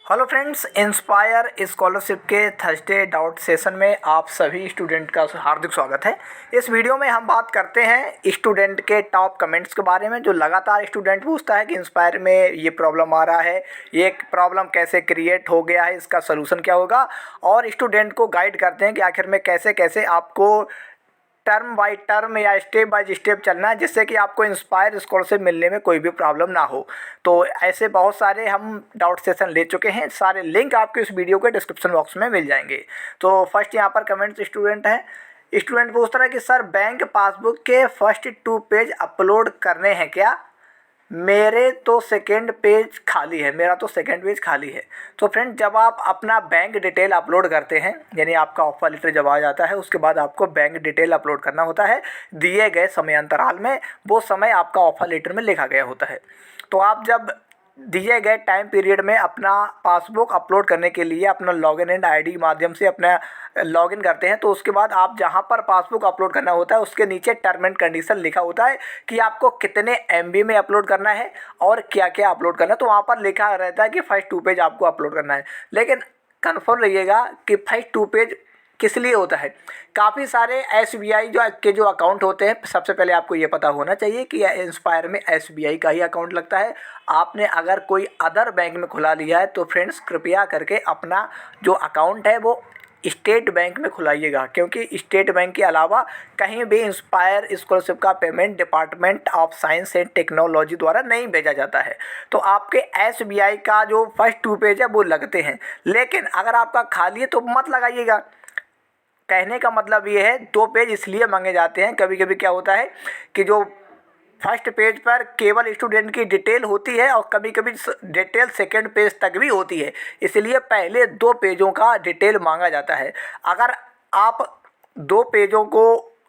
Hello friends, inspire scholarship के Thursday doubt session में आप सभी स्टूडेंट का हार्दिक स्वागत है। इस वीडियो में हम बात करते हैं स्टूडेंट के टॉप कमेंट्स के बारे में, जो लगातार स्टूडेंट पूछता है कि इंस्पायर में ये प्रॉब्लम आ रहा है, ये प्रॉब्लम कैसे क्रिएट हो गया है, इसका सलूशन क्या होगा, और स्टूडेंट को गाइड करते हैं कि आखिर में कैसे कैसे आपको टर्म बाय टर्म या स्टेप बाय स्टेप चलना है, जिससे कि आपको इंस्पायर स्कॉलरशिप मिलने में कोई भी प्रॉब्लम ना हो। तो ऐसे बहुत सारे हम डाउट सेशन ले चुके हैं, सारे लिंक आपको इस वीडियो के डिस्क्रिप्शन बॉक्स में मिल जाएंगे। तो फर्स्ट यहाँ पर कमेंट्स स्टूडेंट पूछता है कि सर, बैंक पासबुक के फर्स्ट 2 पेज अपलोड करने हैं क्या? मेरा तो सेकंड पेज खाली है। तो फ्रेंड, जब आप अपना बैंक डिटेल अपलोड करते हैं, यानी आपका ऑफर लेटर जब आ जाता है, उसके बाद आपको बैंक डिटेल अपलोड करना होता है दिए गए समय अंतराल में। वो समय आपका ऑफर लेटर में लिखा गया होता है। तो आप जब दिए गए टाइम पीरियड में अपना पासबुक अपलोड करने के लिए अपना लॉगिन एंड आईडी माध्यम से अपना लॉगिन करते हैं, तो उसके बाद आप जहां पर पासबुक अपलोड करना होता है उसके नीचे टर्म एंड कंडीशन लिखा होता है कि आपको कितने एमबी में अपलोड करना है और क्या क्या अपलोड करना है। तो वहाँ पर लिखा रहता है कि फर्स्ट 2 पेज आपको अपलोड करना है। लेकिन कन्फर्म रहिएगा कि फर्स्ट 2 पेज किस लिए होता है। काफ़ी सारे एसबीआई जो अकाउंट होते हैं, सबसे पहले आपको ये पता होना चाहिए कि इंस्पायर में एसबीआई का ही अकाउंट लगता है। आपने अगर कोई अदर बैंक में खुला लिया है तो फ्रेंड्स, कृपया करके अपना जो अकाउंट है वो स्टेट बैंक में खुलाइएगा, क्योंकि स्टेट बैंक के अलावा कहीं भी इंस्पायर स्कॉलरशिप का payment department of science and technology द्वारा नहीं भेजा जाता है। तो आपके एसबीआई का जो फर्स्ट 2 पेज है वो लगते हैं। लेकिन अगर आपका खाली है तो मत लगाइएगा। कहने का मतलब ये है, 2 पेज इसलिए मांगे जाते हैं। कभी कभी क्या होता है कि जो फर्स्ट पेज पर केवल स्टूडेंट की डिटेल होती है और कभी कभी डिटेल सेकंड पेज तक भी होती है, इसलिए पहले 2 पेजों का डिटेल मांगा जाता है। अगर आप 2 पेजों को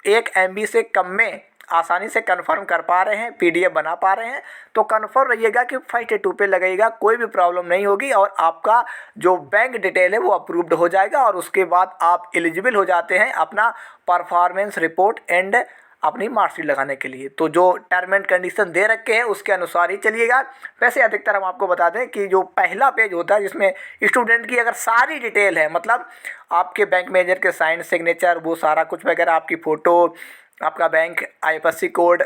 1 MB से कम में आसानी से कंफर्म कर पा रहे हैं, पीडीएफ बना पा रहे हैं, तो कंफर्म रहिएगा कि फर्स्ट 2 पे लगेगा, कोई भी प्रॉब्लम नहीं होगी और आपका जो बैंक डिटेल है वो अप्रूव्ड हो जाएगा और उसके बाद आप एलिजिबल हो जाते हैं अपना परफॉर्मेंस रिपोर्ट एंड अपनी मार्कशीट लगाने के लिए। तो जो टर्म एंड कंडीशन दे रखे हैं उसके अनुसार ही चलिएगा। वैसे अधिकतर हम आपको बता दें कि जो पहला पेज होता है जिसमें स्टूडेंट की अगर सारी डिटेल है, मतलब आपके बैंक मैनेजर के साइन सिग्नेचर वो सारा कुछ वगैरह, आपकी फ़ोटो, आपका bank IFSC code,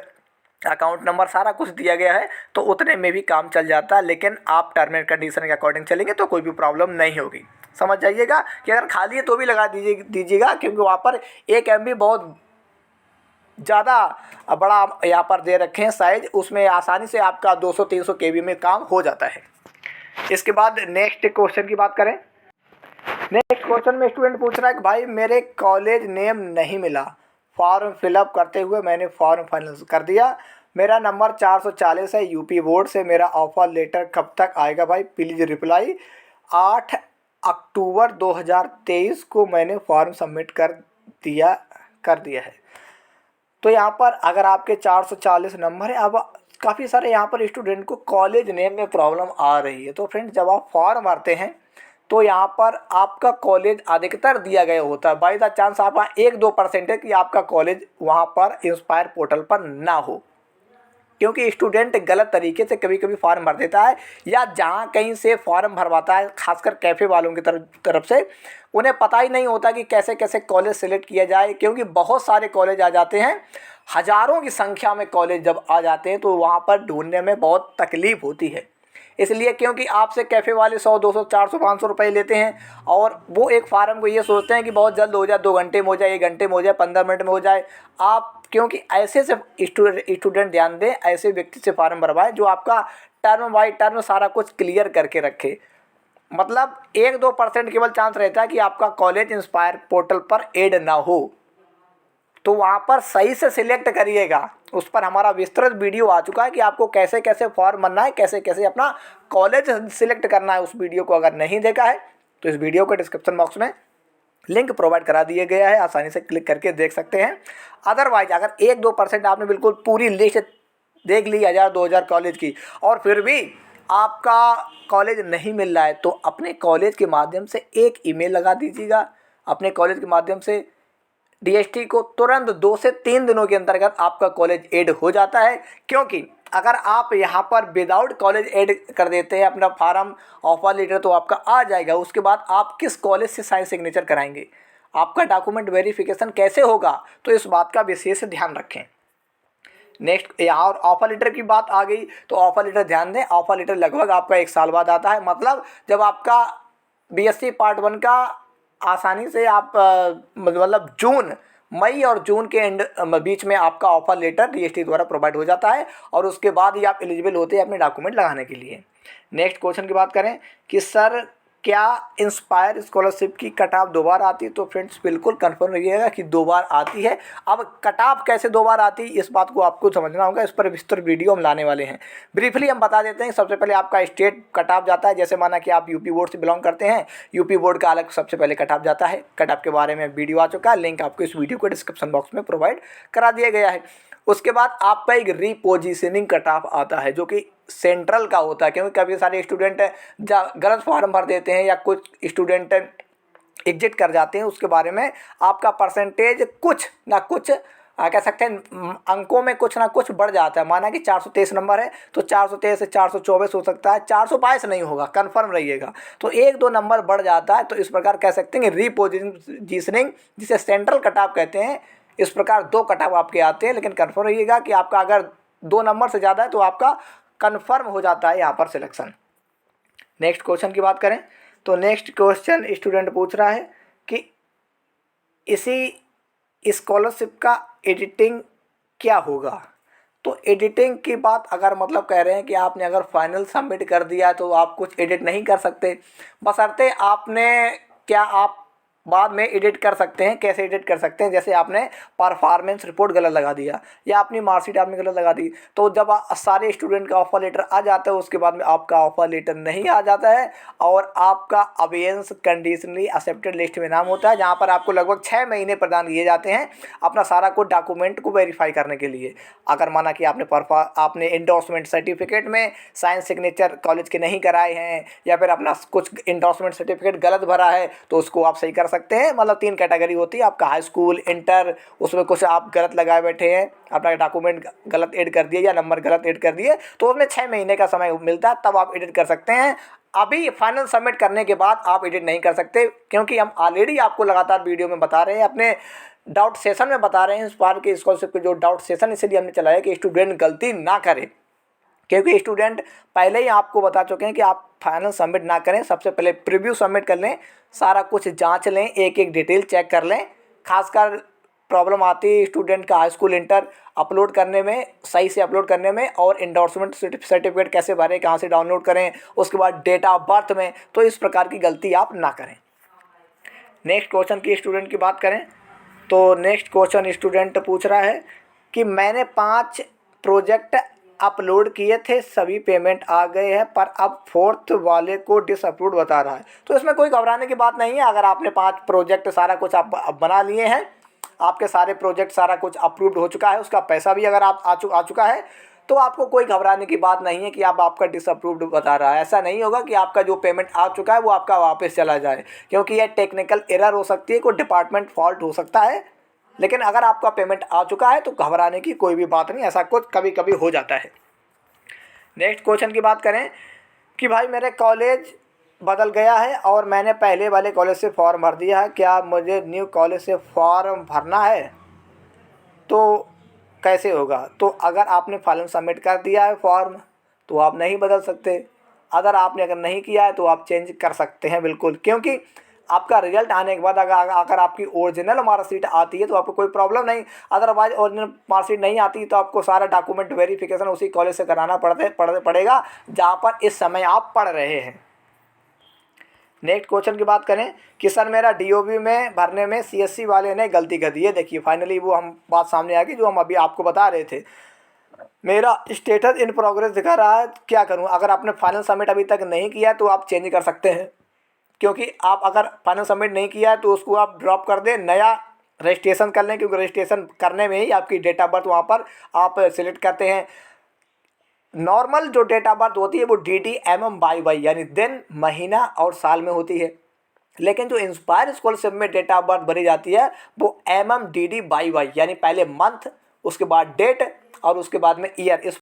account number, सारा कुछ दिया गया है, तो उतने में भी काम चल जाता है। लेकिन आप टर्म एंड कंडीशन के अकॉर्डिंग चलेंगे तो कोई भी प्रॉब्लम नहीं होगी। समझ जाइएगा कि अगर खाली है तो भी लगा दीजिएगा, क्योंकि वहाँ पर 1 MB बहुत ज़्यादा बड़ा यहाँ पर दे रखे हैं साइज, उसमें आसानी से आपका 200-300 KB में काम हो जाता है। इसके बाद नेक्स्ट क्वेश्चन की बात करें। नेक्स्ट क्वेश्चन में स्टूडेंट पूछ रहा है कि भाई, मेरे कॉलेज नेम नहीं मिला, फॉर्म फिलअप करते हुए मैंने फॉर्म फाइनल कर दिया, मेरा नंबर 440 है, यूपी बोर्ड से, मेरा ऑफर लेटर कब तक आएगा भाई, प्लीज़ रिप्लाई। 8 अक्टूबर 2023 को मैंने फॉर्म सबमिट कर दिया है। तो यहाँ पर अगर आपके 440 नंबर है, अब काफ़ी सारे यहाँ पर स्टूडेंट को कॉलेज नेम में प्रॉब्लम आ रही है। तो फ्रेंड्स, जब आप फॉर्म भरते हैं तो यहाँ पर आपका कॉलेज अधिकतर दिया गया होता है। बाई द चांस आपका 1-2% है कि आपका कॉलेज वहाँ पर इंस्पायर पोर्टल पर ना हो, क्योंकि स्टूडेंट गलत तरीके से कभी कभी फॉर्म भर देता है, या जहाँ कहीं से फॉर्म भरवाता है, खासकर कैफ़े वालों की तरफ से, उन्हें पता ही नहीं होता कि कैसे कैसे कॉलेज सेलेक्ट किया जाए, क्योंकि बहुत सारे कॉलेज आ जाते हैं, हज़ारों की संख्या में कॉलेज जब आ जाते हैं तो वहाँ पर ढूंढने में बहुत तकलीफ़ होती है। इसलिए क्योंकि आपसे कैफ़े वाले 100-200 400 500 रुपये लेते हैं और वो एक फार्म को ये सोचते हैं कि बहुत जल्द हो जाए, 2 घंटे में हो जाए, 1 घंटे में हो जाए, 15 मिनट में हो जाए। आप क्योंकि ऐसे से स्टूडेंट ध्यान दें, ऐसे व्यक्ति से फार्म भरवाएं जो आपका टर्म बाई टर्म सारा कुछ क्लियर करके रखे। मतलब 1-2% केवल चांस रहता है कि आपका कॉलेज इंस्पायर पोर्टल पर ऐड ना हो, तो वहाँ पर सही से सिलेक्ट करिएगा। उस पर हमारा विस्तृत वीडियो आ चुका है कि आपको कैसे कैसे फॉर्म भरना है, कैसे कैसे अपना कॉलेज सिलेक्ट करना है। उस वीडियो को अगर नहीं देखा है तो इस वीडियो को डिस्क्रिप्शन बॉक्स में लिंक प्रोवाइड करा दिया गया है, आसानी से क्लिक करके देख सकते हैं। अदरवाइज अगर 1-2% आपने बिल्कुल पूरी लिस्ट देख ली 1000-2000 कॉलेज की और फिर भी आपका कॉलेज नहीं मिल रहा है, तो अपने कॉलेज के माध्यम से एक ईमेल लगा दीजिएगा। अपने कॉलेज के माध्यम से डीएसटी को तुरंत 2 से 3 दिनों के अंतर्गत आपका कॉलेज ऐड हो जाता है, क्योंकि अगर आप यहाँ पर विदाउट कॉलेज ऐड कर देते हैं अपना फार्म ऑफर लेटर तो आपका आ जाएगा। उसके बाद आप किस कॉलेज से साइन सिग्नेचर कराएंगे, आपका डॉक्यूमेंट वेरिफिकेशन कैसे होगा, तो इस बात का विशेष ध्यान रखें। नेक्स्ट यहाँ और ऑफर लेटर की बात आ गई तो ऑफर लेटर ध्यान दें, ऑफर लेटर लगभग आपका 1 साल बाद आता है। मतलब जब आपका बीएससी पार्ट 1 का आसानी से आप मतलब मई और जून के एंड बीच में आपका ऑफर लेटर डीएसटी द्वारा प्रोवाइड हो जाता है और उसके बाद ही आप एलिजिबल होते हैं अपने डॉक्यूमेंट लगाने के लिए। नेक्स्ट क्वेश्चन की बात करें कि सर क्या इंस्पायर स्कॉलरशिप की कट ऑफ 2 बार आती है, तो फ्रेंड्स बिल्कुल कंफर्म रहिएगा कि 2 बार आती है। अब कट ऑफ कैसे 2 बार आती है इस बात को आपको समझना होगा, इस पर विस्तृत वीडियो हम लाने वाले हैं। ब्रीफली हम बता देते हैं। सबसे पहले आपका स्टेट कट ऑफ जाता है, जैसे माना कि आप यूपी बोर्ड से बिलोंग करते हैं, यूपी बोर्ड का अलग सबसे पहले कट ऑफ जाता है। कट ऑफ के बारे में वीडियो आ चुका है, लिंक आपको इस वीडियो को डिस्क्रिप्शन बॉक्स में प्रोवाइड करा दिया गया है। उसके बाद आपका एक रीपोजिशनिंग कट ऑफ आता है जो कि सेंट्रल का होता है, क्योंकि कभी सारे स्टूडेंट गलत फॉर्म भर देते हैं या कुछ स्टूडेंट एग्जिट कर जाते हैं। उसके बारे में आपका परसेंटेज कुछ ना कुछ कह सकते हैं अंकों में कुछ ना कुछ बढ़ जाता है। माना कि 423 नंबर है तो 423 से 424 हो सकता है, 422 नहीं होगा, कन्फर्म रहिएगा। तो 1-2 नंबर बढ़ जाता है, तो इस प्रकार कह सकते हैं कि रीपोजिशनिंग जिसे सेंट्रल कट ऑफ कहते हैं। इस प्रकार 2 कट ऑफ आपके आते हैं, लेकिन कन्फर्म रहिएगा कि आपका अगर 2 नंबर से ज़्यादा है तो आपका कन्फर्म हो जाता है यहाँ पर सिलेक्शन। नेक्स्ट क्वेश्चन की बात करें तो नेक्स्ट क्वेश्चन स्टूडेंट पूछ रहा है कि इसी स्कॉलरशिप का एडिटिंग क्या होगा। तो एडिटिंग की बात अगर मतलब कह रहे हैं कि आपने अगर फाइनल सबमिट कर दिया तो आप कुछ एडिट नहीं कर सकते, बशर्ते आपने आप बाद में एडिट कर सकते हैं। कैसे एडिट कर सकते हैं, जैसे आपने परफॉर्मेंस रिपोर्ट गलत लगा दिया या अपनी मार्कशीट आपने गलत लगा दी, तो जब सारे स्टूडेंट का ऑफर लेटर आ जाता है उसके बाद में आपका ऑफर लेटर नहीं आ जाता है और आपका अवेयंस कंडीशनली एक्सेप्टेड लिस्ट में नाम होता है, जहां पर आपको लगभग 6 महीने प्रदान किए जाते हैं अपना सारा कुछ डॉक्यूमेंट को वेरीफाई करने के लिए। अगर माना कि आपने इंडोर्समेंट सर्टिफिकेट में साइन सिग्नेचर कॉलेज के नहीं कराए हैं या फिर अपना कुछ इंडोर्समेंट सर्टिफिकेट गलत भरा है तो उसको आप सही कर सकते हैं। मतलब 3 कैटेगरी होती है आपका, हाई स्कूल, इंटर, उसमें कुछ आप गलत लगाए बैठे हैं, अपना डॉक्यूमेंट गलत ऐड कर दिए या नंबर गलत ऐड कर दिए, तो उसमें 6 महीने का समय मिलता है, तब आप एडिट कर सकते हैं। अभी फाइनल सबमिट करने के बाद आप एडिट नहीं कर सकते, क्योंकि हम ऑलरेडी आपको लगातार वीडियो में बता रहे हैं, अपने डाउट सेशन में बता रहे हैं इस बार के स्कॉलरशिप के जो डाउट सेशन इसलिए हमने चलाया कि स्टूडेंट गलती ना करे, क्योंकि स्टूडेंट पहले ही आपको बता चुके हैं कि आप फाइनल सबमिट ना करें, सबसे पहले प्रीव्यू सबमिट कर लें, सारा कुछ जांच लें, एक एक डिटेल चेक कर लें। खासकर प्रॉब्लम आती है स्टूडेंट का हाई स्कूल, इंटर अपलोड करने में, सही से अपलोड करने में, और इंडोर्समेंट सर्टिफिकेट कैसे भरें, कहाँ से डाउनलोड करें, उसके बाद डेट ऑफ बर्थ में, तो इस प्रकार की गलती आप ना करें। नेक्स्ट क्वेश्चन की स्टूडेंट की बात करें तो नेक्स्ट क्वेश्चन स्टूडेंट पूछ रहा है कि मैंने 5 प्रोजेक्ट अपलोड किए थे, सभी पेमेंट आ गए हैं, पर अब 4th वाले को डिसअप्रूव्ड बता रहा है। तो इसमें कोई घबराने की बात नहीं है। अगर आपने 5 प्रोजेक्ट सारा कुछ आप बना लिए हैं, आपके सारे प्रोजेक्ट सारा कुछ अप्रूव्ड हो चुका है, उसका पैसा भी अगर आप आ चुका है, तो आपको कोई घबराने की बात नहीं है कि अब आपका डिसअप्रूव्ड बता रहा है। ऐसा नहीं होगा कि आपका जो पेमेंट आ चुका है वो आपका वापस चला जाए, क्योंकि यह टेक्निकल एरर हो सकती है, कोई डिपार्टमेंट फॉल्ट हो सकता है। लेकिन अगर आपका पेमेंट आ चुका है तो घबराने की कोई भी बात नहीं, ऐसा कुछ कभी कभी हो जाता है। नेक्स्ट क्वेश्चन की बात करें कि भाई मेरे कॉलेज बदल गया है और मैंने पहले वाले कॉलेज से फॉर्म भर दिया है, क्या मुझे न्यू कॉलेज से फॉर्म भरना है तो कैसे होगा। तो अगर आपने फाइनल सबमिट कर दिया है फॉर्म तो आप नहीं बदल सकते। अगर नहीं किया है तो आप चेंज कर सकते हैं बिल्कुल, क्योंकि आपका रिजल्ट आने के बाद अगर आपकी ओरिजिनल मार्कशीट आती है तो आपको कोई प्रॉब्लम नहीं। अदरवाइज ओरिजिनल मार्कशीट नहीं आती तो आपको सारा डॉक्यूमेंट वेरिफिकेशन उसी कॉलेज से कराना पड़ेगा जहाँ पर इस समय आप पढ़ रहे हैं। नेक्स्ट क्वेश्चन की बात करें कि सर मेरा डीओबी में भरने में सीएससी वाले ने गलती कर दी है। देखिए फाइनली वो हम बात सामने आ गई जो हम अभी आपको बता रहे थे। मेरा स्टेटस इन प्रोग्रेस दिखा रहा है, क्या करूं। अगर आपने फाइनल सबमिट अभी तक नहीं किया तो आप चेंज कर सकते हैं, क्योंकि आप अगर फाइनल सबमिट नहीं किया है तो उसको आप ड्रॉप कर दें, नया रजिस्ट्रेशन कर लें, क्योंकि रजिस्ट्रेशन करने में ही आपकी डेट ऑफ बर्थ वहाँ पर आप सिलेक्ट करते हैं। नॉर्मल जो डेट ऑफ बर्थ होती है वो DD यानी दिन, महीना और साल में होती है, लेकिन जो इंस्पायर स्कॉलरशिप में डेट ऑफ बर्थ भरी जाती है वो DD यानी पहले मंथ, उसके बाद डेट और उसके बाद में ईयर, इस